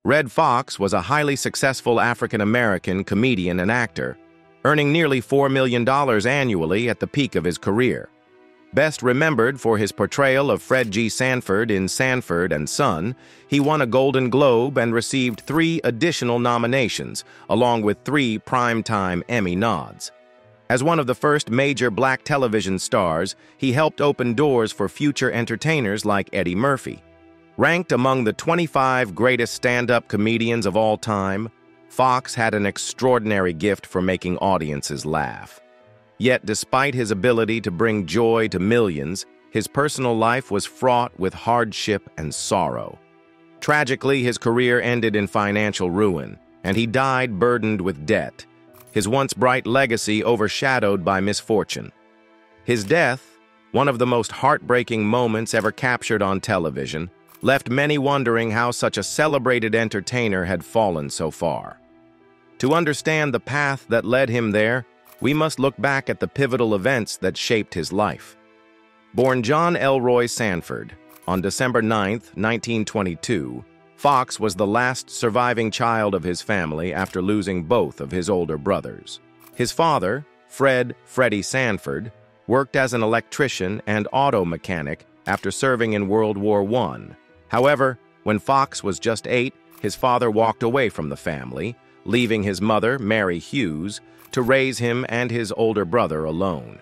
Red Fox was a highly successful African-American comedian and actor, earning nearly $4 million annually at the peak of his career. Best remembered for his portrayal of Fred G. Sanford in Sanford and Son, he won a Golden Globe and received 3 additional nominations, along with 3 Primetime Emmy nods. As one of the first major black television stars, he helped open doors for future entertainers like Eddie Murphy. Ranked among the 25 greatest stand-up comedians of all time, Foxx had an extraordinary gift for making audiences laugh. Yet, despite his ability to bring joy to millions, his personal life was fraught with hardship and sorrow. Tragically, his career ended in financial ruin, and he died burdened with debt, his once bright legacy overshadowed by misfortune. His death, one of the most heartbreaking moments ever captured on television, left many wondering how such a celebrated entertainer had fallen so far. To understand the path that led him there, we must look back at the pivotal events that shaped his life. Born John Elroy Sanford on December 9, 1922, Foxx was the last surviving child of his family after losing both of his older brothers. His father, Freddie Sanford, worked as an electrician and auto mechanic after serving in World War I. However, when Foxx was just 8, his father walked away from the family, leaving his mother, Mary Hughes, to raise him and his older brother alone.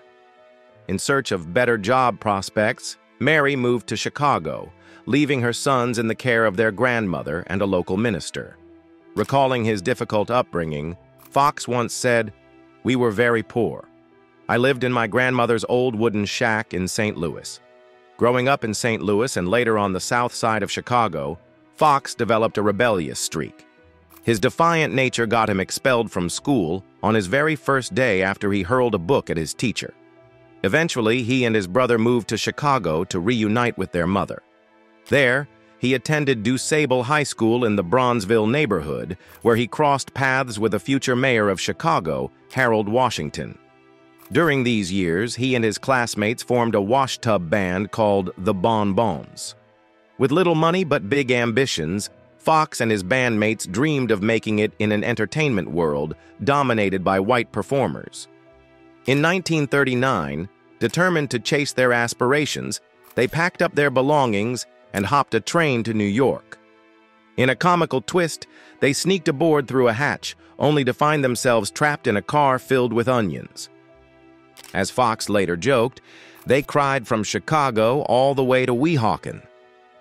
In search of better job prospects, Mary moved to Chicago, leaving her sons in the care of their grandmother and a local minister. Recalling his difficult upbringing, Foxx once said, "We were very poor. I lived in my grandmother's old wooden shack in St. Louis. Growing up in St. Louis and later on the south side of Chicago, Foxx developed a rebellious streak. His defiant nature got him expelled from school on his very first day after he hurled a book at his teacher. Eventually, he and his brother moved to Chicago to reunite with their mother. There, he attended DuSable High School in the Bronzeville neighborhood, where he crossed paths with a future mayor of Chicago, Harold Washington. During these years, he and his classmates formed a washtub band called the Bon Bons. With little money but big ambitions, Foxx and his bandmates dreamed of making it in an entertainment world dominated by white performers. In 1939, determined to chase their aspirations, they packed up their belongings and hopped a train to New York. In a comical twist, they sneaked aboard through a hatch, only to find themselves trapped in a car filled with onions. As Foxx later joked, they cried from Chicago all the way to Weehawken.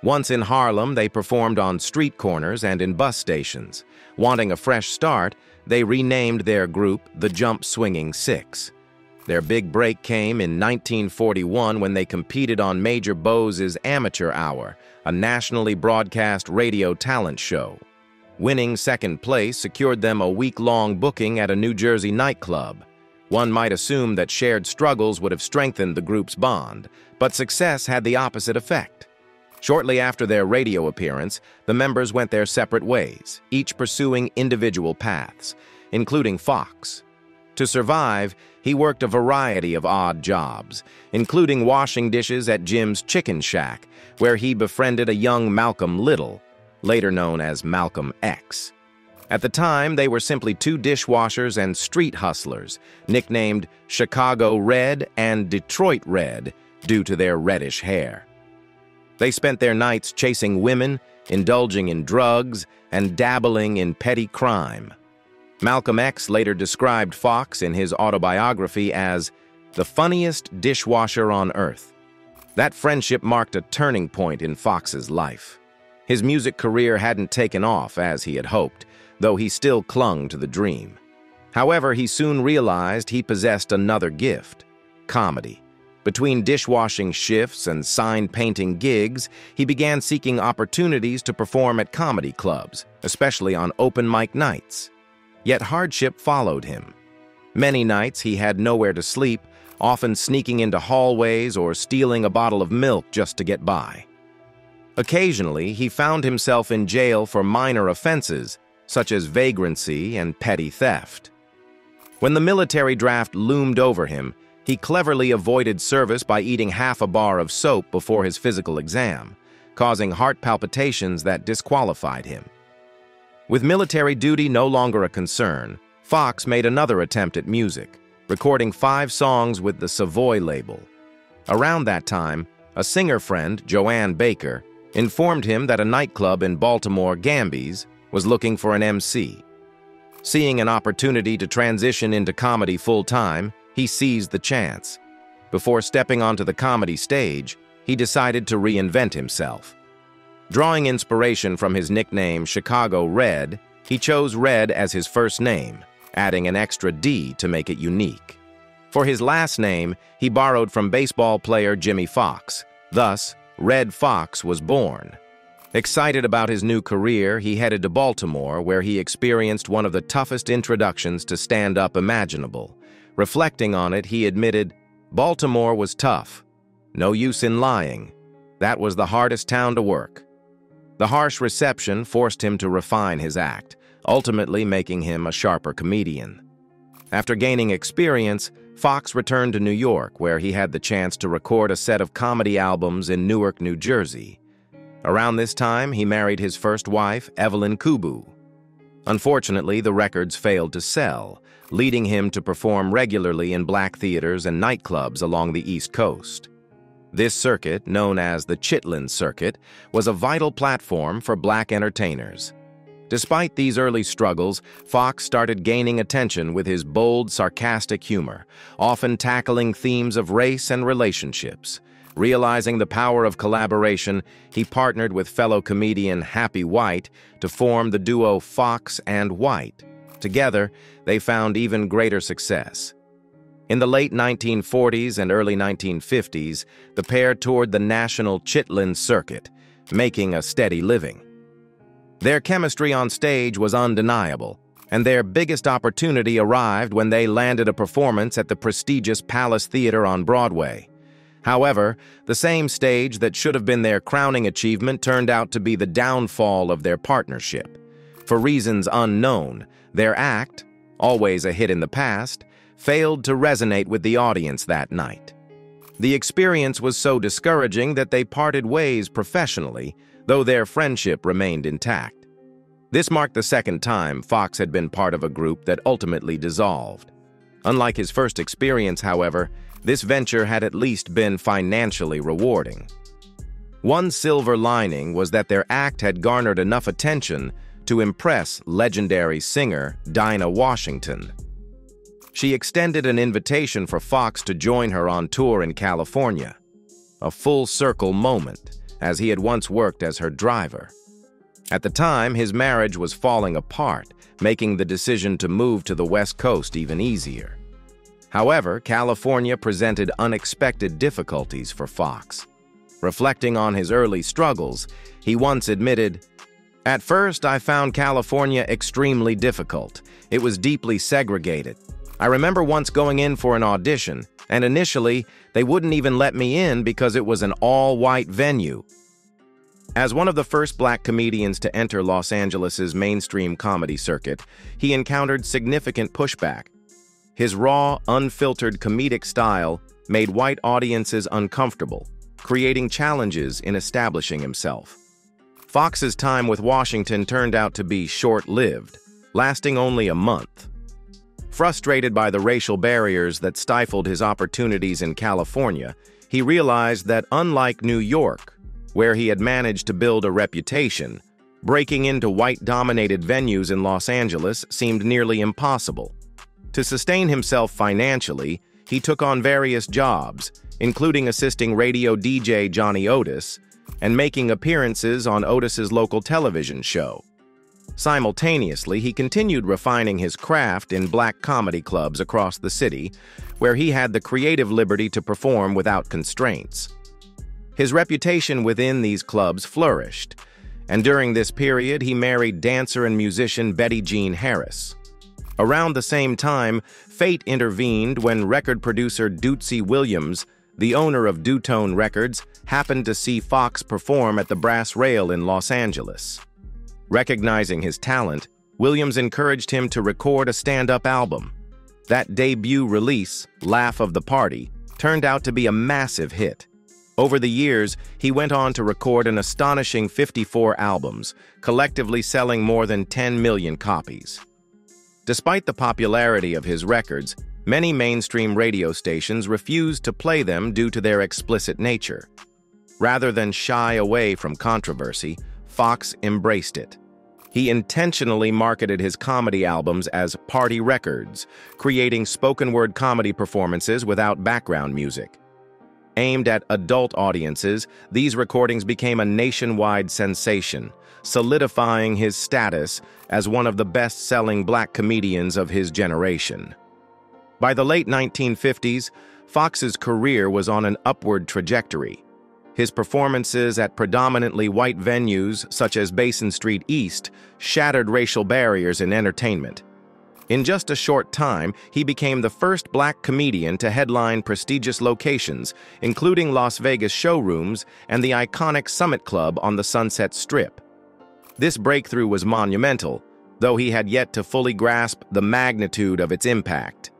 Once in Harlem, they performed on street corners and in bus stations. Wanting a fresh start, they renamed their group the Jump Swinging Six. Their big break came in 1941 when they competed on Major Bose's Amateur Hour, a nationally broadcast radio talent show. Winning second place secured them a week-long booking at a New Jersey nightclub. One might assume that shared struggles would have strengthened the group's bond, but success had the opposite effect. Shortly after their radio appearance, the members went their separate ways, each pursuing individual paths, including Foxx. To survive, he worked a variety of odd jobs, including washing dishes at Jim's Chicken Shack, where he befriended a young Malcolm Little, later known as Malcolm X. At the time, they were simply 2 dishwashers and street hustlers, nicknamed Chicago Red and Detroit Red due to their reddish hair. They spent their nights chasing women, indulging in drugs, and dabbling in petty crime. Malcolm X later described Foxx in his autobiography as the funniest dishwasher on earth. That friendship marked a turning point in Foxx's life. His music career hadn't taken off as he had hoped, though he still clung to the dream. However, he soon realized he possessed another gift: comedy. Between dishwashing shifts and sign-painting gigs, he began seeking opportunities to perform at comedy clubs, especially on open mic nights. Yet hardship followed him. Many nights he had nowhere to sleep, often sneaking into hallways or stealing a bottle of milk just to get by. Occasionally, he found himself in jail for minor offenses, such as vagrancy and petty theft. When the military draft loomed over him, he cleverly avoided service by eating half a bar of soap before his physical exam, causing heart palpitations that disqualified him. With military duty no longer a concern, Foxx made another attempt at music, recording 5 songs with the Savoy label. Around that time, a singer friend, Joanne Baker, informed him that a nightclub in Baltimore, Gamby's, was looking for an MC. Seeing an opportunity to transition into comedy full-time, he seized the chance. Before stepping onto the comedy stage, he decided to reinvent himself. Drawing inspiration from his nickname Chicago Red, he chose Red as his first name, adding an extra D to make it unique. For his last name, he borrowed from baseball player Jimmy Foxx. Thus, Red Fox was born. Excited about his new career, he headed to Baltimore, where he experienced one of the toughest introductions to stand-up imaginable. Reflecting on it, he admitted, "Baltimore was tough. No use in lying. That was the hardest town to work." The harsh reception forced him to refine his act, ultimately making him a sharper comedian. After gaining experience, Foxx returned to New York, where he had the chance to record a set of comedy albums in Newark, New Jersey. Around this time, he married his first wife, Evelyn Kubu. Unfortunately, the records failed to sell, leading him to perform regularly in black theaters and nightclubs along the East Coast. This circuit, known as the Chitlin Circuit, was a vital platform for black entertainers. Despite these early struggles, Foxx started gaining attention with his bold, sarcastic humor, often tackling themes of race and relationships. Realizing the power of collaboration, he partnered with fellow comedian Happy White to form the duo Foxx and White. Together, they found even greater success. In the late 1940s and early 1950s, the pair toured the national Chitlin Circuit, making a steady living. Their chemistry on stage was undeniable, and their biggest opportunity arrived when they landed a performance at the prestigious Palace Theater on Broadway. However, the same stage that should have been their crowning achievement turned out to be the downfall of their partnership. For reasons unknown, their act, always a hit in the past, failed to resonate with the audience that night. The experience was so discouraging that they parted ways professionally, though their friendship remained intact. This marked the second time Foxx had been part of a group that ultimately dissolved. Unlike his first experience, however, this venture had at least been financially rewarding. One silver lining was that their act had garnered enough attention to impress legendary singer Dinah Washington. She extended an invitation for Foxx to join her on tour in California, a full-circle moment, as he had once worked as her driver. At the time, his marriage was falling apart, making the decision to move to the West Coast even easier. However, California presented unexpected difficulties for Foxx. Reflecting on his early struggles, he once admitted, "At first, I found California extremely difficult. It was deeply segregated. I remember once going in for an audition, and initially, they wouldn't even let me in because it was an all-white venue." As one of the first black comedians to enter Los Angeles's mainstream comedy circuit, he encountered significant pushback. His raw, unfiltered comedic style made white audiences uncomfortable, creating challenges in establishing himself. Foxx's time with Washington turned out to be short-lived, lasting only a month. Frustrated by the racial barriers that stifled his opportunities in California, he realized that unlike New York, where he had managed to build a reputation, breaking into white-dominated venues in Los Angeles seemed nearly impossible. To sustain himself financially, he took on various jobs, including assisting radio DJ Johnny Otis and making appearances on Otis's local television show. Simultaneously, he continued refining his craft in black comedy clubs across the city, where he had the creative liberty to perform without constraints. His reputation within these clubs flourished, and during this period, he married dancer and musician Betty Jean Harris. Around the same time, fate intervened when record producer Dootsy Williams, the owner of Dutone Records, happened to see Foxx perform at the Brass Rail in Los Angeles. Recognizing his talent, Williams encouraged him to record a stand-up album. That debut release, Laugh of the Party, turned out to be a massive hit. Over the years, he went on to record an astonishing 54 albums, collectively selling more than 10 million copies. Despite the popularity of his records, many mainstream radio stations refused to play them due to their explicit nature. Rather than shy away from controversy, Foxx embraced it. He intentionally marketed his comedy albums as party records, creating spoken-word comedy performances without background music. Aimed at adult audiences, these recordings became a nationwide sensation, solidifying his status as one of the best-selling black comedians of his generation. By the late 1950s, Foxx's career was on an upward trajectory. His performances at predominantly white venues, such as Basin Street East, shattered racial barriers in entertainment. In just a short time, he became the first black comedian to headline prestigious locations, including Las Vegas showrooms and the iconic Summit Club on the Sunset Strip. This breakthrough was monumental, though he had yet to fully grasp the magnitude of its impact.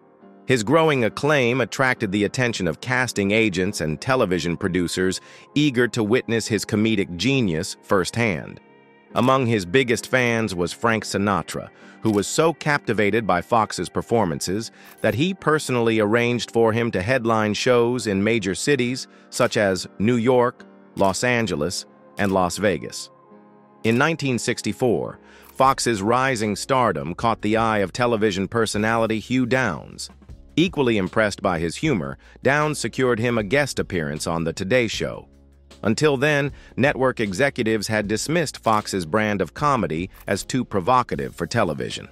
His growing acclaim attracted the attention of casting agents and television producers eager to witness his comedic genius firsthand. Among his biggest fans was Frank Sinatra, who was so captivated by Foxx's performances that he personally arranged for him to headline shows in major cities such as New York, Los Angeles, and Las Vegas. In 1964, Foxx's rising stardom caught the eye of television personality Hugh Downs. Equally impressed by his humor, Downs secured him a guest appearance on The Today Show. Until then, network executives had dismissed Foxx's brand of comedy as too provocative for television.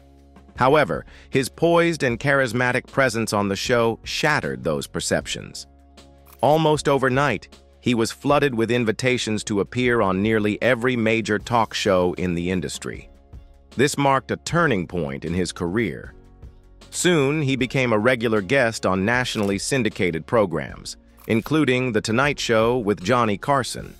However, his poised and charismatic presence on the show shattered those perceptions. Almost overnight, he was flooded with invitations to appear on nearly every major talk show in the industry. This marked a turning point in his career. Soon, he became a regular guest on nationally syndicated programs, including The Tonight Show with Johnny Carson.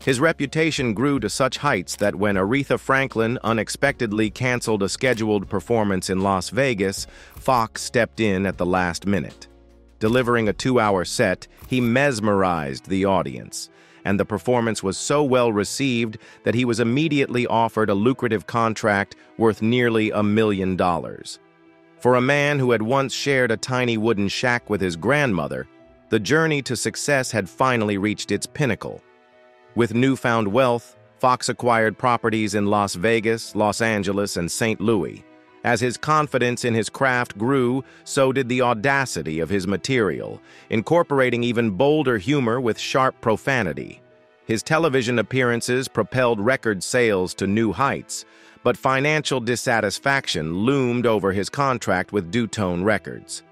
His reputation grew to such heights that when Aretha Franklin unexpectedly canceled a scheduled performance in Las Vegas, Foxx stepped in at the last minute. Delivering a 2-hour set, he mesmerized the audience, and the performance was so well received that he was immediately offered a lucrative contract worth nearly $1 million. For a man who had once shared a tiny wooden shack with his grandmother, the journey to success had finally reached its pinnacle. With newfound wealth, Foxx acquired properties in Las Vegas, Los Angeles, and St. Louis. As his confidence in his craft grew, so did the audacity of his material, incorporating even bolder humor with sharp profanity. His television appearances propelled record sales to new heights, but financial dissatisfaction loomed over his contract with Dutone Records.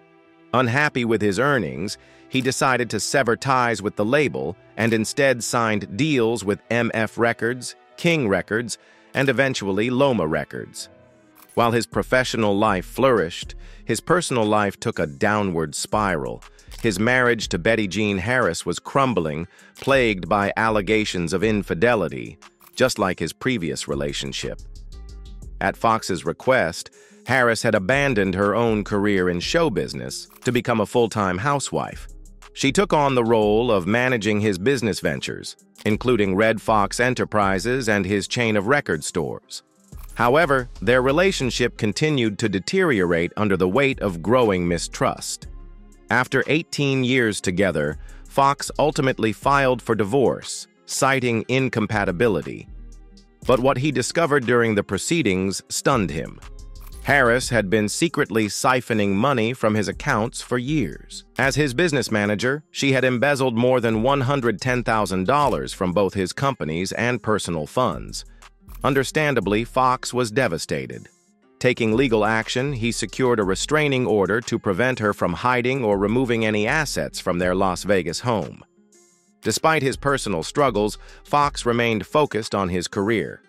Unhappy with his earnings, he decided to sever ties with the label and instead signed deals with MF Records, King Records, and eventually Loma Records. While his professional life flourished, his personal life took a downward spiral. His marriage to Betty Jean Harris was crumbling, plagued by allegations of infidelity, just like his previous relationship. At Foxx's request, Harris had abandoned her own career in show business to become a full-time housewife. She took on the role of managing his business ventures, including Red Fox Enterprises and his chain of record stores. However, their relationship continued to deteriorate under the weight of growing mistrust. After 18 years together, Foxx ultimately filed for divorce, citing incompatibility. But what he discovered during the proceedings stunned him. Harris had been secretly siphoning money from his accounts for years. As his business manager, she had embezzled more than $110,000 from both his companies and personal funds. Understandably, Foxx was devastated. Taking legal action, he secured a restraining order to prevent her from hiding or removing any assets from their Las Vegas home. Despite his personal struggles, Foxx remained focused on his career.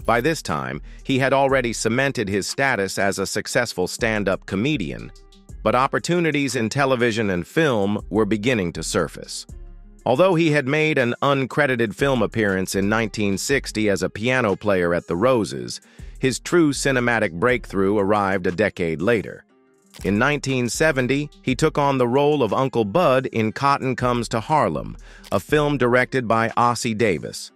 By this time, he had already cemented his status as a successful stand-up comedian, but opportunities in television and film were beginning to surface. Although he had made an uncredited film appearance in 1960 as a piano player at the Roses, his true cinematic breakthrough arrived a decade later. In 1970, he took on the role of Uncle Bud in Cotton Comes to Harlem, a film directed by Ossie Davis.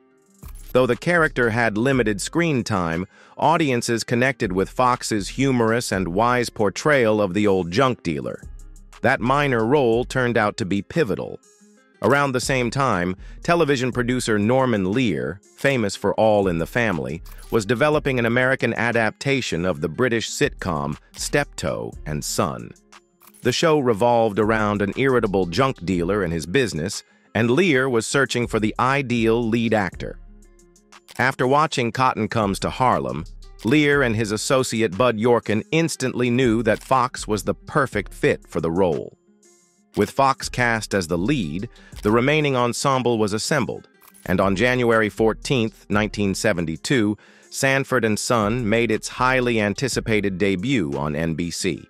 Though the character had limited screen time, audiences connected with Foxx's humorous and wise portrayal of the old junk dealer. That minor role turned out to be pivotal. Around the same time, television producer Norman Lear, famous for All in the Family, was developing an American adaptation of the British sitcom Steptoe and Son. The show revolved around an irritable junk dealer and his business, and Lear was searching for the ideal lead actor. After watching Cotton Comes to Harlem, Lear and his associate Bud Yorkin instantly knew that Foxx was the perfect fit for the role. With Foxx cast as the lead, the remaining ensemble was assembled, and on January 14, 1972, Sanford & Son made its highly anticipated debut on NBC.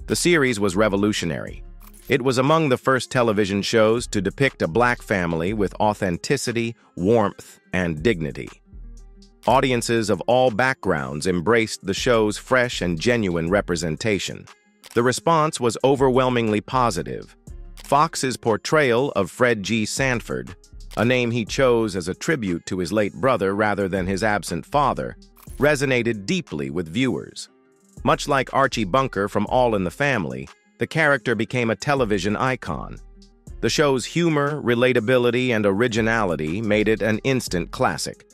The series was revolutionary. It was among the first television shows to depict a black family with authenticity, warmth, and dignity. Audiences of all backgrounds embraced the show's fresh and genuine representation. The response was overwhelmingly positive. Foxx's portrayal of Fred G. Sanford, a name he chose as a tribute to his late brother rather than his absent father, resonated deeply with viewers. Much like Archie Bunker from All in the Family, the character became a television icon. The show's humor, relatability, and originality made it an instant classic.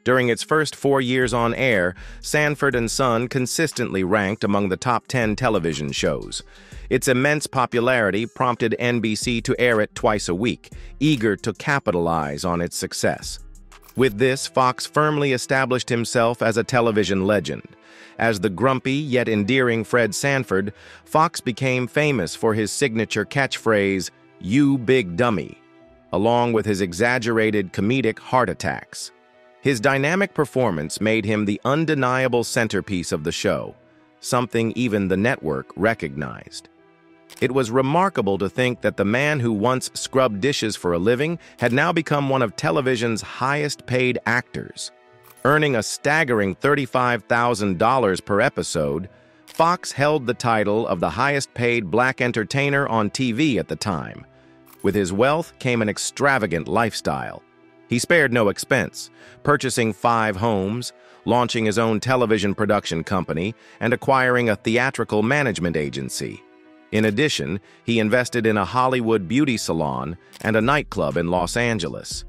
During its first 4 years on air, Sanford & Son consistently ranked among the top 10 television shows. Its immense popularity prompted NBC to air it twice a week, eager to capitalize on its success. With this, Foxx firmly established himself as a television legend. As the grumpy yet endearing Fred Sanford, Foxx became famous for his signature catchphrase, "You big dummy," along with his exaggerated comedic heart attacks. His dynamic performance made him the undeniable centerpiece of the show, something even the network recognized. It was remarkable to think that the man who once scrubbed dishes for a living had now become one of television's highest-paid actors. Earning a staggering $35,000 per episode, Foxx held the title of the highest-paid black entertainer on TV at the time. With his wealth came an extravagant lifestyle. He spared no expense, purchasing 5 homes, launching his own television production company, and acquiring a theatrical management agency. In addition, he invested in a Hollywood beauty salon and a nightclub in Los Angeles.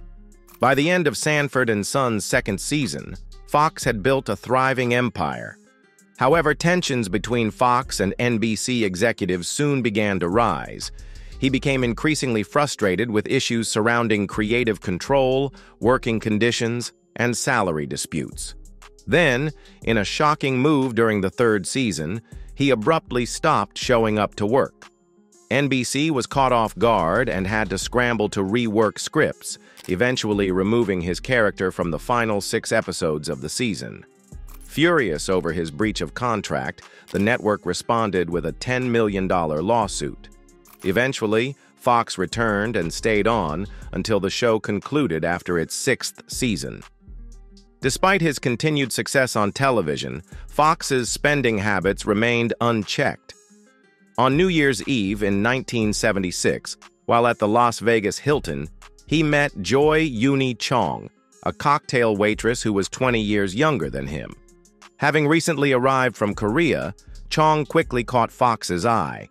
By the end of Sanford & Son's second season, Foxx had built a thriving empire. However, tensions between Foxx and NBC executives soon began to rise. He became increasingly frustrated with issues surrounding creative control, working conditions, and salary disputes. Then, in a shocking move during the third season, he abruptly stopped showing up to work. NBC was caught off guard and had to scramble to rework scripts, eventually removing his character from the final 6 episodes of the season. Furious over his breach of contract, the network responded with a $10 million lawsuit. Eventually, Foxx returned and stayed on until the show concluded after its 6th season. Despite his continued success on television, Foxx's spending habits remained unchecked. On New Year's Eve in 1976, while at the Las Vegas Hilton, he met Joy Uni Chong, a cocktail waitress who was 20 years younger than him. Having recently arrived from Korea, Chong quickly caught Foxx's eye.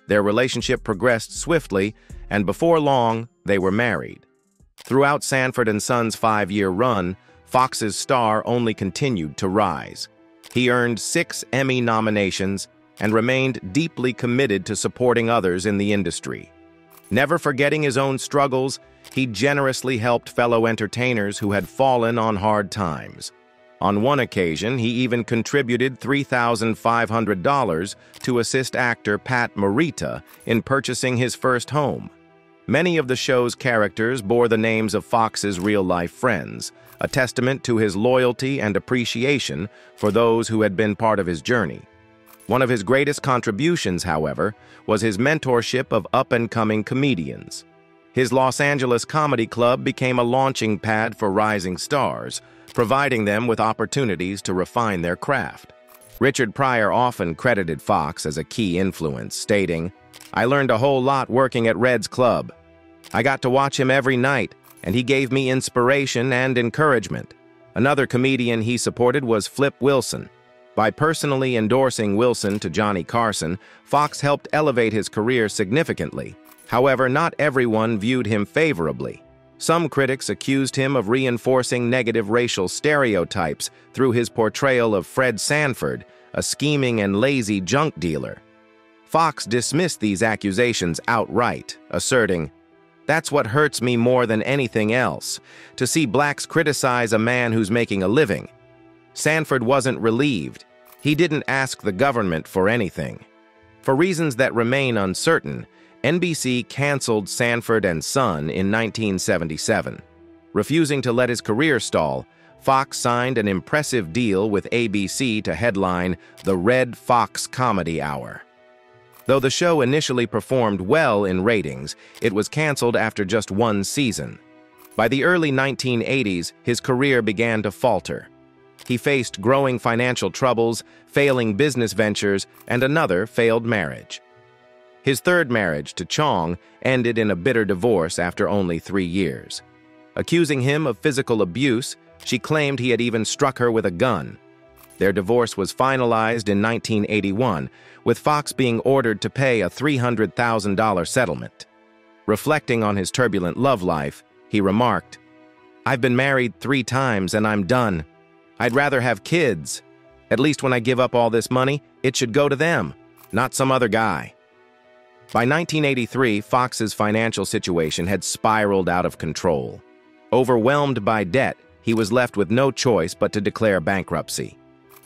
Their relationship progressed swiftly, and before long, they were married. Throughout Sanford & Son's 5-year run, Foxx's star only continued to rise. He earned 6 Emmy nominations and remained deeply committed to supporting others in the industry. Never forgetting his own struggles, he generously helped fellow entertainers who had fallen on hard times. On one occasion, he even contributed $3,500 to assist actor Pat Morita in purchasing his first home. Many of the show's characters bore the names of Foxx's real-life friends, a testament to his loyalty and appreciation for those who had been part of his journey. One of his greatest contributions, however, was his mentorship of up-and-coming comedians. His Los Angeles Comedy Club became a launching pad for rising stars, providing them with opportunities to refine their craft. Richard Pryor often credited Foxx as a key influence, stating, "I learned a whole lot working at Red's club. I got to watch him every night, and he gave me inspiration and encouragement." Another comedian he supported was Flip Wilson. By personally endorsing Wilson to Johnny Carson, Foxx helped elevate his career significantly. However, not everyone viewed him favorably. Some critics accused him of reinforcing negative racial stereotypes through his portrayal of Fred Sanford, a scheming and lazy junk dealer. Foxx dismissed these accusations outright, asserting, "That's what hurts me more than anything else, to see blacks criticize a man who's making a living. Sanford wasn't relieved. He didn't ask the government for anything." For reasons that remain uncertain, NBC canceled Sanford and Son in 1977. Refusing to let his career stall, Foxx signed an impressive deal with ABC to headline the Red Fox Comedy Hour. Though the show initially performed well in ratings, it was canceled after just one season. By the early 1980s, his career began to falter. He faced growing financial troubles, failing business ventures, and another failed marriage. His third marriage to Chong ended in a bitter divorce after only 3 years. Accusing him of physical abuse, she claimed he had even struck her with a gun. Their divorce was finalized in 1981, with Foxx being ordered to pay a $300,000 settlement. Reflecting on his turbulent love life, he remarked, "I've been married 3 times and I'm done. I'd rather have kids. At least when I give up all this money, it should go to them, not some other guy." By 1983, Foxx's financial situation had spiraled out of control. Overwhelmed by debt, he was left with no choice but to declare bankruptcy.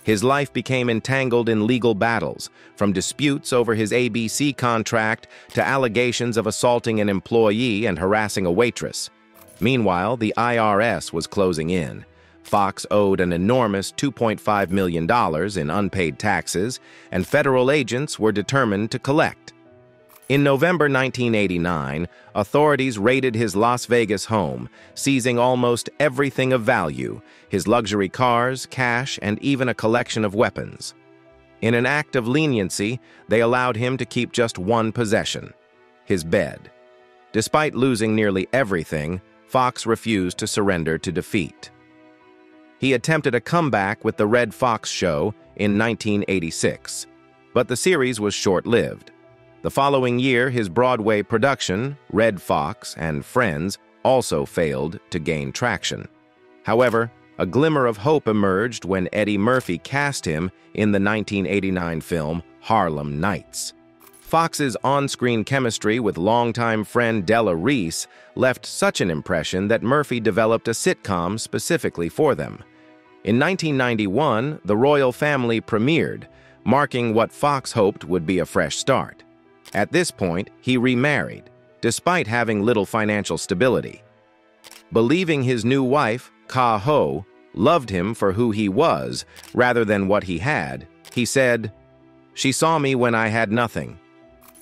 His life became entangled in legal battles, from disputes over his ABC contract to allegations of assaulting an employee and harassing a waitress. Meanwhile, the IRS was closing in. Foxx owed an enormous $2.5 million in unpaid taxes, and federal agents were determined to collect. In November 1989, authorities raided his Las Vegas home, seizing almost everything of value: his luxury cars, cash, and even a collection of weapons. In an act of leniency, they allowed him to keep just one possession: his bed. Despite losing nearly everything, Foxx refused to surrender to defeat. He attempted a comeback with The Red Fox Show in 1986, but the series was short-lived. The following year, his Broadway production, Red Fox and Friends, also failed to gain traction. However, a glimmer of hope emerged when Eddie Murphy cast him in the 1989 film Harlem Nights. Foxx's on-screen chemistry with longtime friend Della Reese left such an impression that Murphy developed a sitcom specifically for them. In 1991, The Royal Family premiered, marking what Foxx hoped would be a fresh start. At this point, he remarried, despite having little financial stability. Believing his new wife, Ka Ho, loved him for who he was rather than what he had, he said, "She saw me when I had nothing.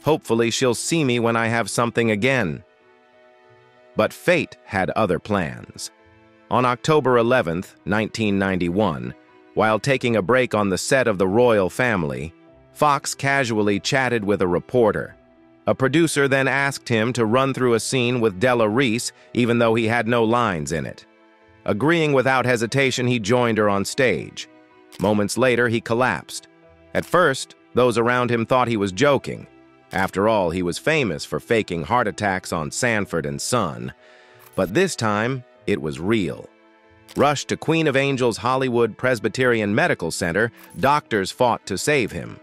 Hopefully she'll see me when I have something again." But fate had other plans. On October 11, 1991, while taking a break on the set of The Royal Family, Foxx casually chatted with a reporter. A producer then asked him to run through a scene with Della Reese, even though he had no lines in it. Agreeing without hesitation, he joined her on stage. Moments later, he collapsed. At first, those around him thought he was joking. After all, he was famous for faking heart attacks on Sanford and Son. But this time, it was real. Rushed to Queen of Angels Hollywood Presbyterian Medical Center, doctors fought to save him.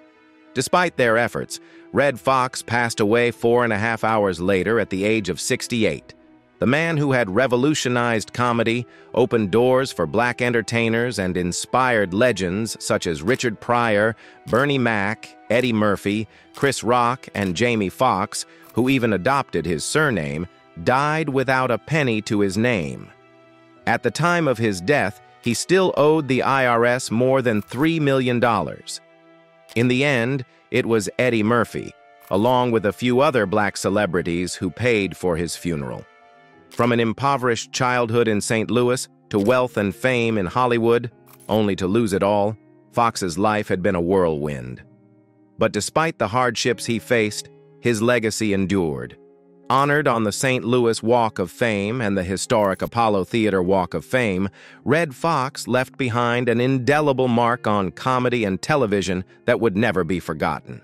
Despite their efforts, Red Fox passed away 4.5 hours later at the age of 68. The man who had revolutionized comedy, opened doors for black entertainers, and inspired legends such as Richard Pryor, Bernie Mac, Eddie Murphy, Chris Rock, and Jamie Foxx, who even adopted his surname, died without a penny to his name. At the time of his death, he still owed the IRS more than $3 million. In the end, it was Eddie Murphy, along with a few other black celebrities, who paid for his funeral. From an impoverished childhood in St. Louis to wealth and fame in Hollywood, only to lose it all, Foxx's life had been a whirlwind. But despite the hardships he faced, his legacy endured. Honored on the St. Louis Walk of Fame and the historic Apollo Theater Walk of Fame, Redd Foxx left behind an indelible mark on comedy and television that would never be forgotten.